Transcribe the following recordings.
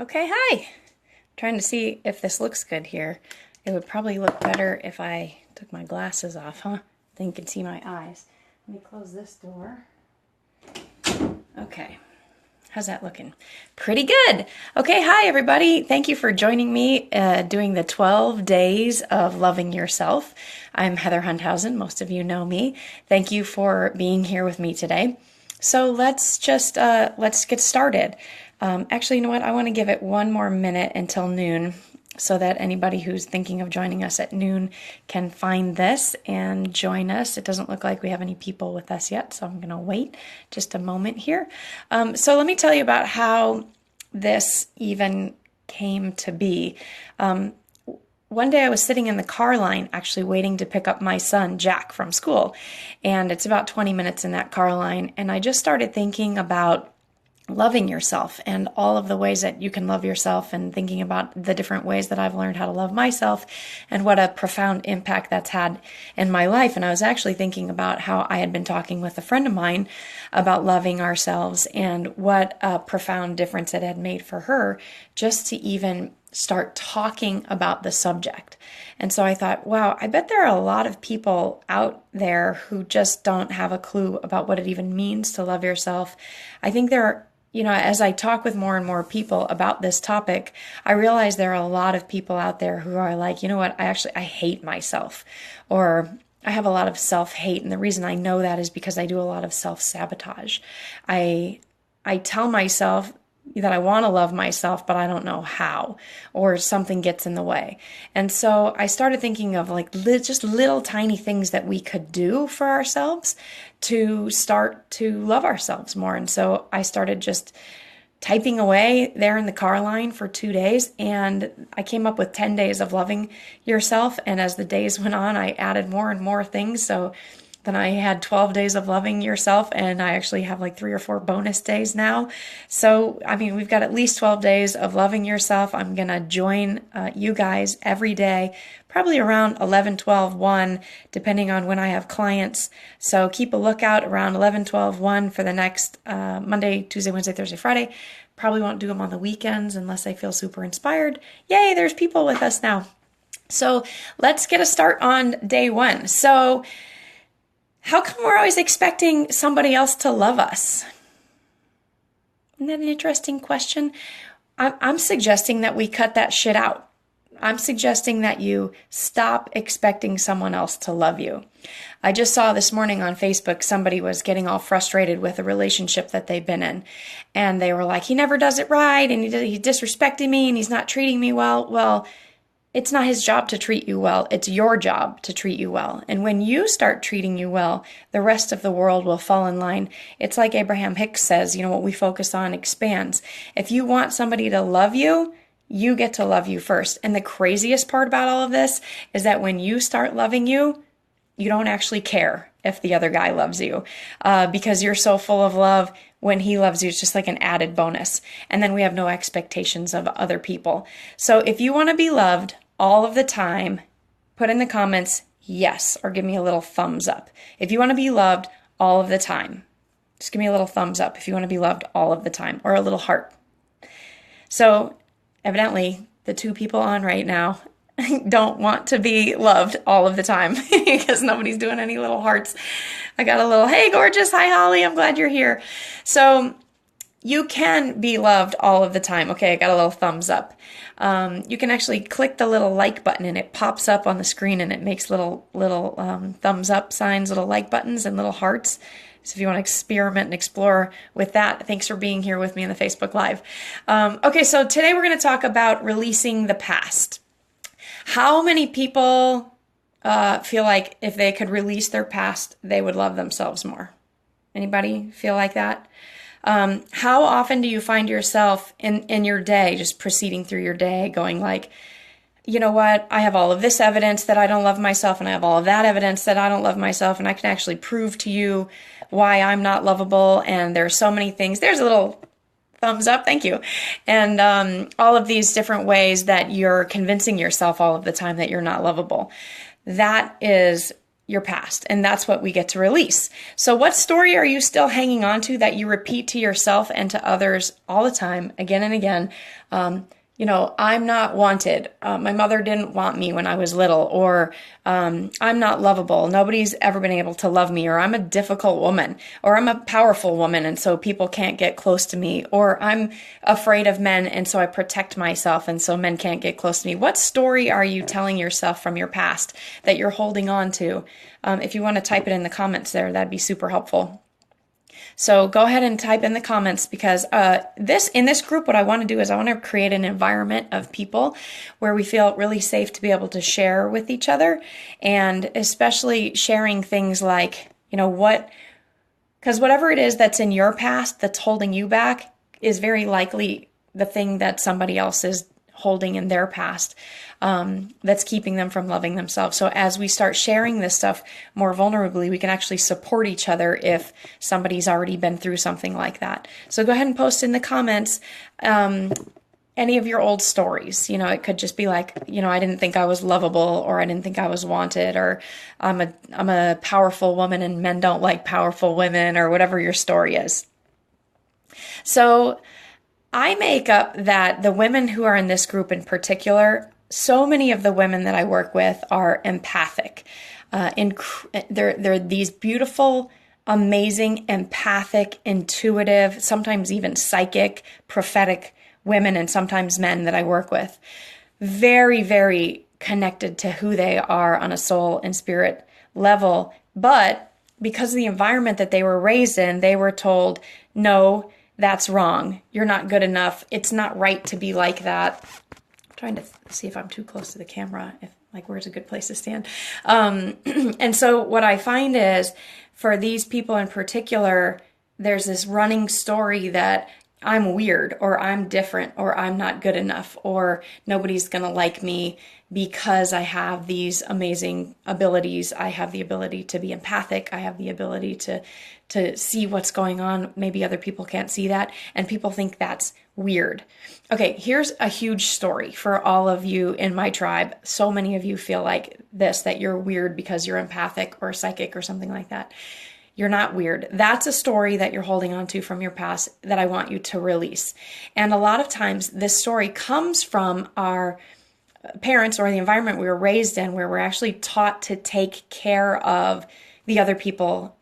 Okay, hi. Trying to see if this looks good here. It would probably look better if I took my glasses off, huh? Then you can see my eyes. Let me close this door. Okay. How's that looking? Pretty good. Okay, hi everybody. Thank you for joining me doing the 12 days of loving yourself. I'm Heather Hundhausen. Most of you know me. Thank you for being here with me today. So let's get started. Actually, you know what? I want to give it one more minute until noon so that anybody who's thinking of joining us at noon can find this and join us. It doesn't look like we have any people with us yet, so I'm going to wait just a moment here. So let me tell you about how this even came to be. One day I was sitting in the car line actually waiting to pick up my son, Jack, from school. And it's about 20 minutes in that car line. And I just started thinking about loving yourself and all of the ways that you can love yourself, and thinking about the different ways that I've learned how to love myself and what a profound impact that's had in my life. And I was actually thinking about how I had been talking with a friend of mine about loving ourselves and what a profound difference it had made for her just to even start talking about the subject. And so I thought, wow, I bet there are a lot of people out there who just don't have a clue about what it even means to love yourself. I think there are, as I talk with more and more people about this topic, I realize there are a lot of people out there who are like, you know what, I hate myself, or I have a lot of self-hate. And the reason I know that is because I do a lot of self-sabotage. I tell myself that I want to love myself, but I don't know how, or something gets in the way. And so I started thinking of just little tiny things that we could do for ourselves to start to love ourselves more. And so I started just typing away there in the car line for 2 days, and I came up with 10 days of loving yourself. And as the days went on, I added more and more things. So then I had 12 days of loving yourself, and I actually have 3 or 4 bonus days now. So, we've got at least 12 days of loving yourself. I'm going to join you guys every day, probably around 11, 12, 1, depending on when I have clients. So keep a lookout around 11, 12, 1 for the next Monday, Tuesday, Wednesday, Thursday, Friday. Probably won't do them on the weekends unless I feel super inspired. Yay, there's people with us now. So let's get a start on day 1. So how come we're always expecting somebody else to love us? Isn't that an interesting question? I'm suggesting that we cut that shit out. I'm suggesting that you stop expecting someone else to love you. I just saw this morning on Facebook, somebody was getting all frustrated with a relationship that they've been in. And they were like, he never does it right, and he disrespected me, and he's not treating me well. Well, it's not his job to treat you well. It's your job to treat you well. And when you start treating you well, the rest of the world will fall in line. It's like Abraham Hicks says, what we focus on expands. If you want somebody to love you, you get to love you first. And the craziest part about all of this is that when you start loving you, you don't actually care if the other guy loves you because you're so full of love. When he loves you, it's just like an added bonus. And then we have no expectations of other people. So if you want to be loved all of the time, put in the comments yes, or give me a little thumbs up. If you want to be loved all of the time, just give me a little thumbs up if you want to be loved all of the time, or a little heart. So evidently, the 2 people on right now don't want to be loved all of the time because nobody's doing any little hearts. I got a little, hey, gorgeous. Hi, Holly. I'm glad you're here. So you can be loved all of the time. Okay, I got a little thumbs up. You can actually click the little like button, and it pops up on the screen, and it makes little thumbs up signs, little like buttons, and little hearts. So if you want to experiment and explore with that, thanks for being here with me in the Facebook Live. Okay, so today we're going to talk about releasing the past. How many people feel like if they could release their past, they would love themselves more? Anybody feel like that? How often do you find yourself in your day, just proceeding through your day, going like, you know what, I have all of this evidence that I don't love myself, and I have all of that evidence that I don't love myself, and I can actually prove to you why I'm not lovable, and there's so many things. There's a little thumbs up, thank you. And all of these different ways that you're convincing yourself all of the time that you're not lovable. That is your past, and that's what we get to release. So what story are you still hanging on to that you repeat to yourself and to others all the time, again and again? I'm not wanted. My mother didn't want me when I was little, or I'm not lovable. Nobody's ever been able to love me, or I'm a difficult woman, or I'm a powerful woman, and so people can't get close to me, or I'm afraid of men, and so I protect myself, and so men can't get close to me. What story are you telling yourself from your past that you're holding on to? If you want to type it in the comments there, that'd be super helpful. So go ahead and type in the comments, because in this group, what I want to do is I want to create an environment of people where we feel really safe to be able to share with each other, and especially sharing things like, because whatever it is that's in your past that's holding you back is very likely the thing that somebody else is holding in their past, that's keeping them from loving themselves. So as we start sharing this stuff more vulnerably, we can actually support each other if somebody's already been through something like that. So go ahead and post in the comments any of your old stories. It could just be like, I didn't think I was lovable, or I didn't think I was wanted, or I'm a powerful woman and men don't like powerful women, or whatever your story is. So I make up that the women who are in this group in particular, so many of the women that I work with are empathic. They're these beautiful, amazing, empathic, intuitive, sometimes even psychic, prophetic women, and sometimes men that I work with. Very, very connected to who they are on a soul and spirit level. But because of the environment that they were raised in, they were told, no, that's wrong. You're not good enough. It's not right to be like that. I'm trying to see if I'm too close to the camera, where's a good place to stand. And so what I find is, for these people in particular, there's this running story that I'm weird, or I'm different, or I'm not good enough, or nobody's going to like me because I have these amazing abilities. I have the ability to be empathic. I have the ability to see what's going on. Maybe other people can't see that, and people think that's weird. Okay, here's a huge story for all of you in my tribe. So many of you feel like this, that you're weird because you're empathic or psychic or something like that. You're not weird. That's a story that you're holding on to from your past that I want you to release. And a lot of times this story comes from our parents or the environment we were raised in, where we're actually taught to take care of the other people,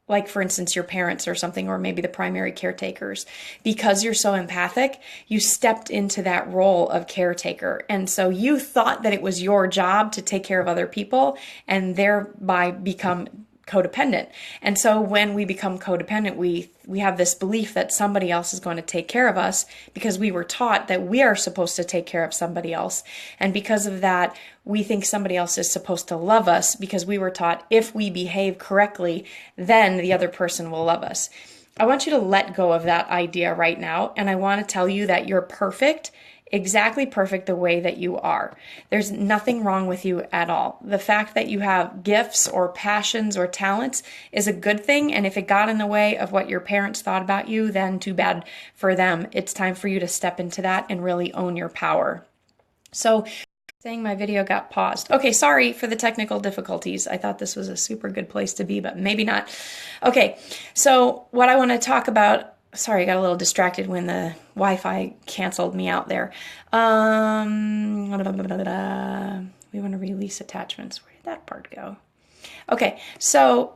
like for instance your parents or something, or maybe the primary caretakers. Because you're so empathic, you stepped into that role of caretaker, and so you thought that it was your job to take care of other people and thereby become codependent. And so when we become codependent, we have this belief that somebody else is going to take care of us, because we were taught that we are supposed to take care of somebody else. And because of that, we think somebody else is supposed to love us, because we were taught if we behave correctly, then the other person will love us. I want you to let go of that idea right now. And I want to tell you that you're perfect, exactly perfect the way that you are. There's nothing wrong with you at all. The fact that you have gifts or passions or talents is a good thing. And if it got in the way of what your parents thought about you, then too bad for them. It's time for you to step into that and really own your power. So, saying my video got paused. Okay, sorry for the technical difficulties. I thought this was a super good place to be, but maybe not. Okay, so what I want to talk about, sorry, I got a little distracted when the Wi-Fi canceled me out there. We want to release attachments. Where did that part go? Okay, so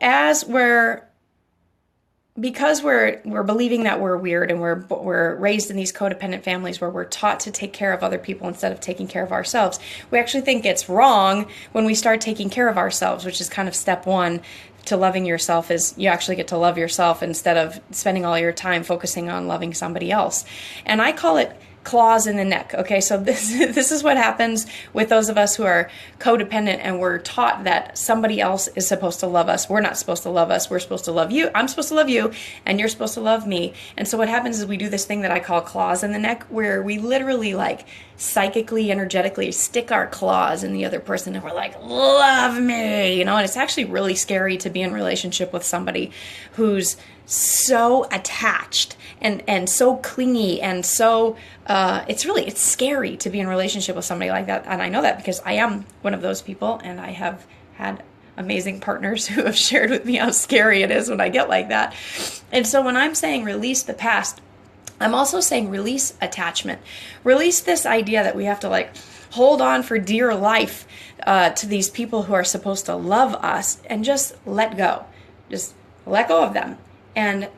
because we're believing that we're weird, and we're raised in these codependent families where we're taught to take care of other people instead of taking care of ourselves, we actually think it's wrong when we start taking care of ourselves, which is kind of step one to loving yourself, is you actually get to love yourself instead of spending all your time focusing on loving somebody else. And I call it claws in the neck. Okay, so this is what happens with those of us who are codependent and we're taught that somebody else is supposed to love us. We're not supposed to love us. We're supposed to love you. I'm supposed to love you, and you're supposed to love me. And so what happens is we do this thing that I call claws in the neck, where we literally psychically, energetically stick our claws in the other person, and we're like, love me, and it's actually really scary to be in a relationship with somebody who's so attached and so clingy, and so it's scary to be in a relationship with somebody like that. And I know that because I am one of those people, and I have had amazing partners who have shared with me how scary it is when I get like that. And so when I'm saying release the past, I'm also saying release attachment. Release this idea that we have to like hold on for dear life to these people who are supposed to love us, and just let go. Just let go of them. And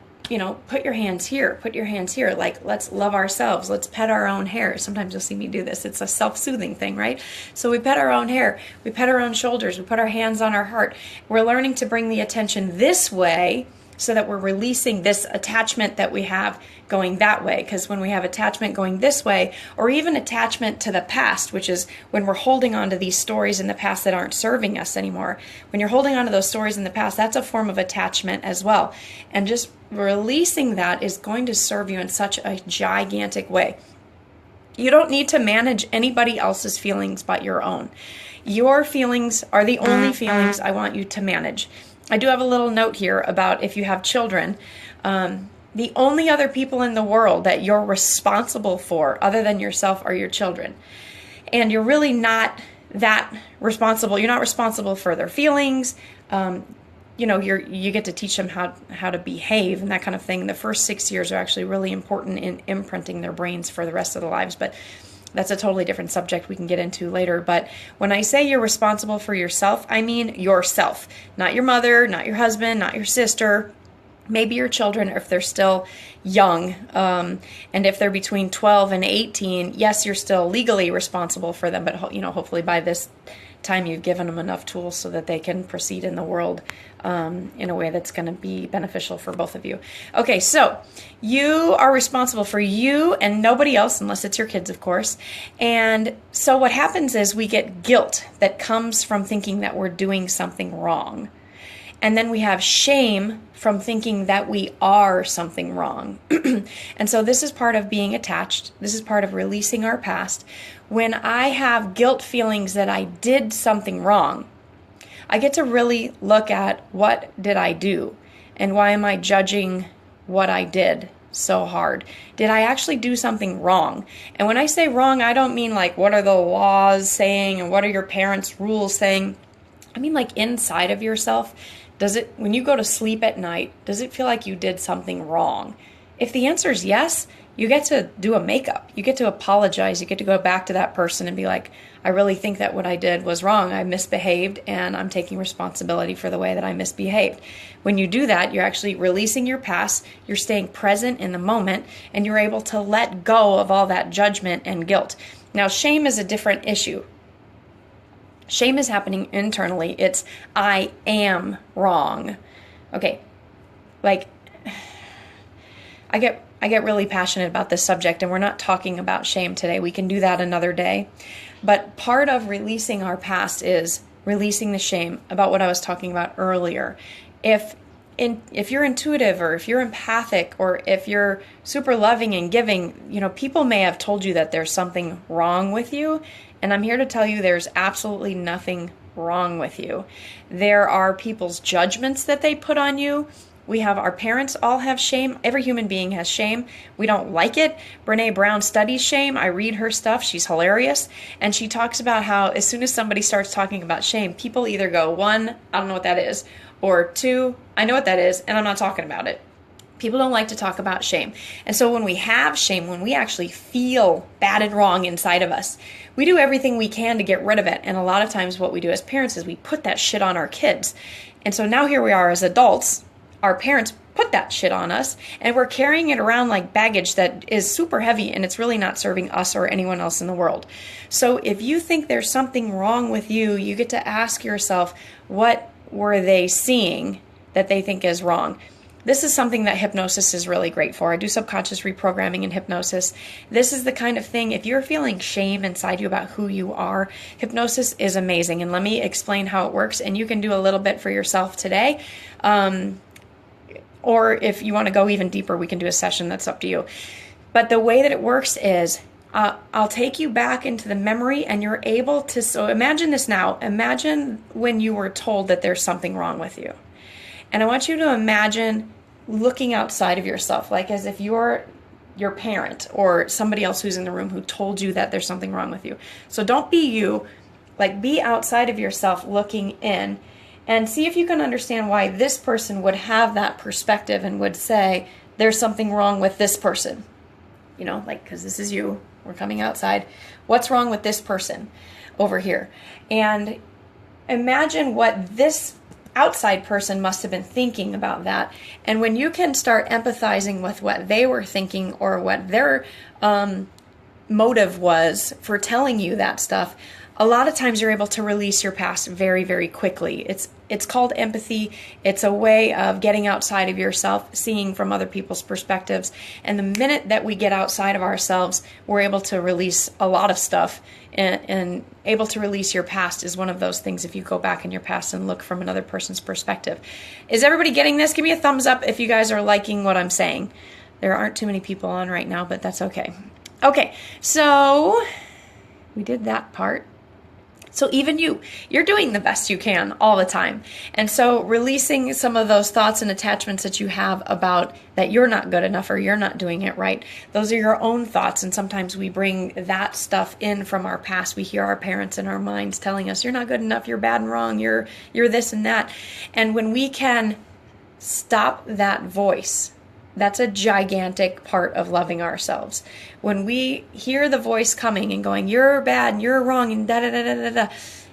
put your hands here, put your hands here. Like, let's love ourselves. Let's pet our own hair. Sometimes you'll see me do this. It's a self-soothing thing, right? So we pet our own hair. We pet our own shoulders. We put our hands on our heart. We're learning to bring the attention this way so that we're releasing this attachment that we have going that way. Because when we have attachment going this way, or even attachment to the past, which is when we're holding on to these stories in the past that aren't serving us anymore, when you're holding on to those stories in the past, that's a form of attachment as well. And just releasing that is going to serve you in such a gigantic way. You don't need to manage anybody else's feelings but your own. Your feelings are the only feelings I want you to manage. I do have a little note here about if you have children. The only other people in the world that you're responsible for other than yourself are your children. And you're really not that responsible. You're not responsible for their feelings. You get to teach them how to behave and that kind of thing. The first 6 years are actually really important in imprinting their brains for the rest of their lives. But that's a totally different subject we can get into later. But when I say you're responsible for yourself, I mean yourself. Not your mother, not your husband, not your sister, maybe your children if they're still young. And if they're between 12 and 18, yes, you're still legally responsible for them. But hopefully by this time you've given them enough tools so that they can proceed in the world in a way that's going to be beneficial for both of you. Okay, so you are responsible for you and nobody else, unless it's your kids, of course. And so what happens is we get guilt that comes from thinking that we're doing something wrong. And then we have shame from thinking that we are something wrong. And so this is part of being attached. This is part of releasing our past. When I have guilt feelings that I did something wrong, I get to really look at what did I do and why am I judging what I did so hard? Did I actually do something wrong? And when I say wrong, I don't mean like what are the laws saying and what are your parents' rules saying. I mean like inside of yourself. When you go to sleep at night, does it feel like you did something wrong? If the answer is yes, you get to do a makeup. You get to apologize. You get to go back to that person and be like, I really think that what I did was wrong. I misbehaved and I'm taking responsibility for the way that I misbehaved. When you do that, you're actually releasing your past. You're staying present in the moment and you're able to let go of all that judgment and guilt. Now, shame is a different issue. Shame is happening internally. It's, I am wrong. Okay, like, I get really passionate about this subject, and we're not talking about shame today. We can do that another day. But part of releasing our past is releasing the shame about what I was talking about earlier. If you're intuitive, or if you're empathic, or if you're super loving and giving, people may have told you that there's something wrong with you. And I'm here to tell you there's absolutely nothing wrong with you. There are people's judgments that they put on you. Our parents all have shame. Every human being has shame. We don't like it. Brene Brown studies shame. I read her stuff. She's hilarious. And she talks about how as soon as somebody starts talking about shame, people either go, 1, I don't know what that is, or 2, I know what that is, and I'm not talking about it. People don't like to talk about shame. And so when we have shame, when we actually feel bad and wrong inside of us, we do everything we can to get rid of it. And a lot of times what we do as parents is we put that shit on our kids. And so now here we are as adults, our parents put that shit on us, and we're carrying it around like baggage that is super heavy, and it's really not serving us or anyone else in the world. So if you think there's something wrong with you, you get to ask yourself, what were they seeing that they think is wrong? This is something that hypnosis is really great for. I do subconscious reprogramming in hypnosis. This is the kind of thing, if you're feeling shame inside you about who you are, hypnosis is amazing. And let me explain how it works. And you can do a little bit for yourself today. Or if you want to go even deeper, we can do a session. That's up to you. But the way that it works is I'll take you back into the memory, and you're able to, so imagine this now. Imagine when you were told that there's something wrong with you. And I want you to imagine looking outside of yourself, like as if you're your parent or somebody else who's in the room who told you that there's something wrong with you. So don't be you, like be outside of yourself looking in, and see if you can understand why this person would have that perspective and would say, there's something wrong with this person. You know, like, because this is you, we're coming outside. What's wrong with this person over here? And imagine what this outside person must have been thinking about that. And when you can start empathizing with what they were thinking or what their motive was for telling you that stuff, a lot of times you're able to release your past very, very quickly. It's called empathy. It's a way of getting outside of yourself, seeing from other people's perspectives. And the minute that we get outside of ourselves, we're able to release a lot of stuff. And able to release your past is one of those things if you go back in your past and look from another person's perspective. Is everybody getting this? Give me a thumbs up if you guys are liking what I'm saying. There aren't too many people on right now, but that's okay. Okay, so we did that part. So even you're doing the best you can all the time. And so releasing some of those thoughts and attachments that you have about that you're not good enough or you're not doing it right, those are your own thoughts. And sometimes we bring that stuff in from our past. We hear our parents in our minds telling us, you're not good enough, you're bad and wrong, you're this and that. And when we can stop that voice, that's a gigantic part of loving ourselves. When we hear the voice coming and going, you're bad and you're wrong and da-da-da-da-da-da,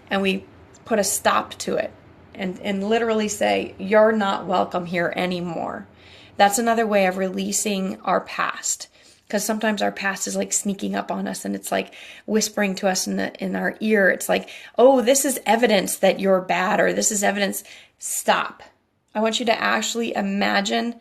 and we put a stop to it and literally say, you're not welcome here anymore. That's another way of releasing our past. Because sometimes our past is like sneaking up on us and it's like whispering to us in our ear. It's like, oh, this is evidence that you're bad, or this is evidence. Stop. I want you to actually imagine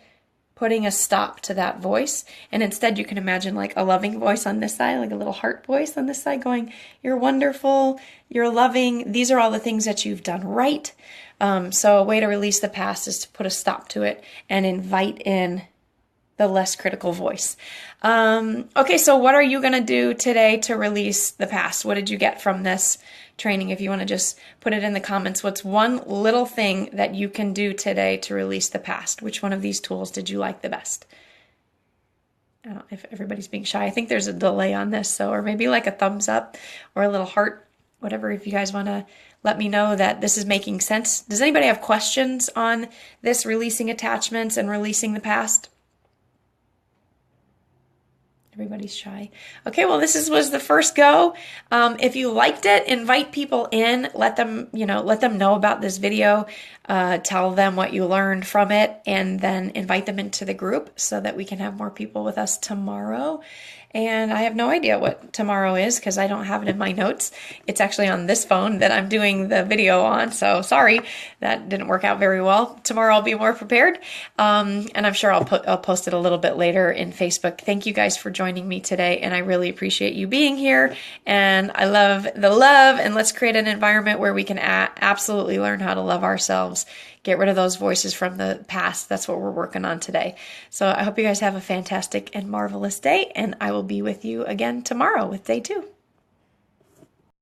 putting a stop to that voice. And instead you can imagine like a loving voice on this side, like a little heart voice on this side going, you're wonderful, you're loving, these are all the things that you've done right. So a way to release the past is to put a stop to it and invite in the less critical voice. Okay, so what are you going to do today to release the past? What did you get from this training? If you want to just put it in the comments, what's one little thing that you can do today to release the past? Which one of these tools did you like the best? I don't know if everybody's being shy. I think there's a delay on this, so or maybe like a thumbs up or a little heart, whatever, if you guys want to let me know that this is making sense. Does anybody have questions on this releasing attachments and releasing the past? Everybody's shy. Okay, well, this was the first go. If you liked it, invite people in. Let them know about this video. Tell them what you learned from it, and then invite them into the group so that we can have more people with us tomorrow. And I have no idea what tomorrow is because I don't have it in my notes. It's actually on this phone that I'm doing the video on. So sorry, that didn't work out very well. Tomorrow I'll be more prepared. And I'm sure I'll post it a little bit later in Facebook. Thank you guys for joining me today. And I really appreciate you being here. And I love the love. And let's create an environment where we can absolutely learn how to love ourselves. Get rid of those voices from the past. That's what we're working on today. So I hope you guys have a fantastic and marvelous day, and I will be with you again tomorrow with day 2.